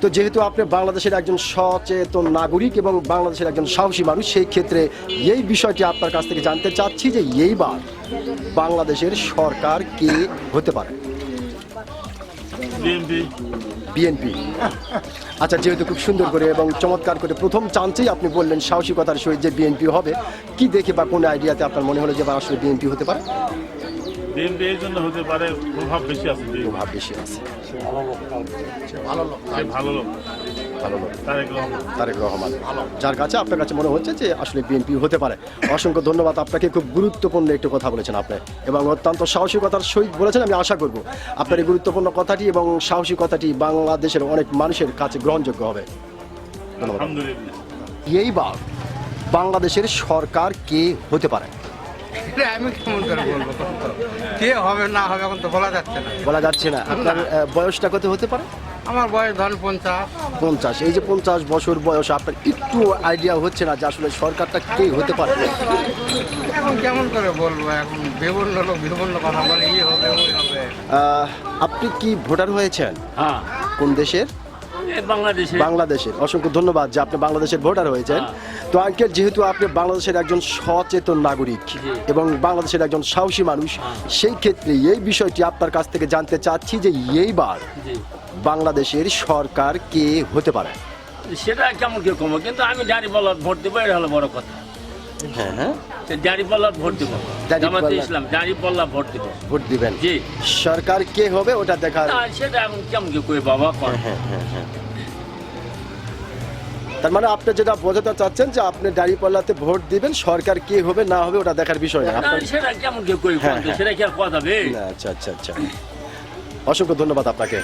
তো যেহেতু আপনি বাংলাদেশের একজন সচেতন নাগরিক এবং বাংলাদেশের একজন সাহসী মানুষ, সেই ক্ষেত্রে এই বিষয়টি আপনার কাছ থেকে জানতে চাচ্ছি যে এইবার বাংলাদেশের সরকার কে হতে পারে? বিএনপি। আচ্ছা, যেহেতু খুব সুন্দর করে এবং চমৎকার করে প্রথম চান্সেই আপনি বললেন সাহসিকতার সহিত যে বিএনপি হবে, কি দেখে বা কোন আইডিয়াতে আপনার মনে হলো যে আসলে বিএনপি হতে পারে? বিএনপি এই জন্য হতে পারে, প্রভাব বেশি আছে। প্রভাব বেশি আছে। ভালো লোক। ভালো লোক তারেক রহমান, যার কাছে আপনার কাছে মনে হচ্ছে যে আসলে বিএনপি হতে পারে। অসংখ্য ধন্যবাদ আপনাকে, খুব গুরুত্বপূর্ণ একটু কথা বলেছেন আপনি এবং অত্যন্ত সাহসিকতার সহিত বলেছেন। আমি আশা করব আপনার এই গুরুত্বপূর্ণ কথাটি এবং সাহসিকতাটি বাংলাদেশের অনেক মানুষের কাছে গ্রহণযোগ্য হবে। ধন্যবাদ। এইবার বাংলাদেশের সরকার কে হতে পারে? আমি কেমন করে বলবো, কে হবে না হবে এখন তো বলা যাচ্ছে না। বলা যাচ্ছে না। আপনার বয়সটা কত হতে পারে? আমার বয়স ধরেন 50। এই যে 50 বছর বয়স, আপনার একটু আইডিয়া হচ্ছে না যে আসলে সরকারটা কে হতে পারে? এখন কেমন করে বলবো, এখন বিভিন্ন লোক বিভিন্ন কথা বলে, ই হবে ওই হবে। আপনি কি ভোটার হয়েছেন? হ্যাঁ, কোন দেশের? বাংলাদেশের। অসংখ্য ধন্যবাদ যে আপনি বাংলাদেশের ভোটার হয়েছেন। তো আঙ্কেল, যেহেতু আপনি বাংলাদেশের একজন সচেতন নাগরিক এবং বাংলাদেশের একজন সাহসী মানুষ, সেই ক্ষেত্রে এই বিষয়টি আপনার কাছ থেকে জানতে চাচ্ছি যে এইবার বাংলাদেশের সরকার কে হতে পারে? সেটা কেমন কি কমো, কিন্তু আমি দাঁড়িপাল্লা ভোট দেবো, এটা হলো বড় কথা। হ্যাঁ, দাঁড়িপাল্লা ভোট দেবো, জামাতে ইসলাম দাঁড়িপাল্লা ভোট দেবো। ভোট দিবেন? জি। সরকার কে হবে ওটা দেখা। সেটা এখন কেমন কি করে বাবা। হ্যাঁ। তার মানে আপনি যেটা বোঝাতে চাচ্ছেন যে আপনি দাঁড়িপাল্লাতে ভোট দিবেন, সরকার কে হবে না হবে ওটা দেখার বিষয় না। সেটা কেমন কি করে, সেটা কি আর কথা হবে? আচ্ছা। অসংখ্য ধন্যবাদ আপনাকে।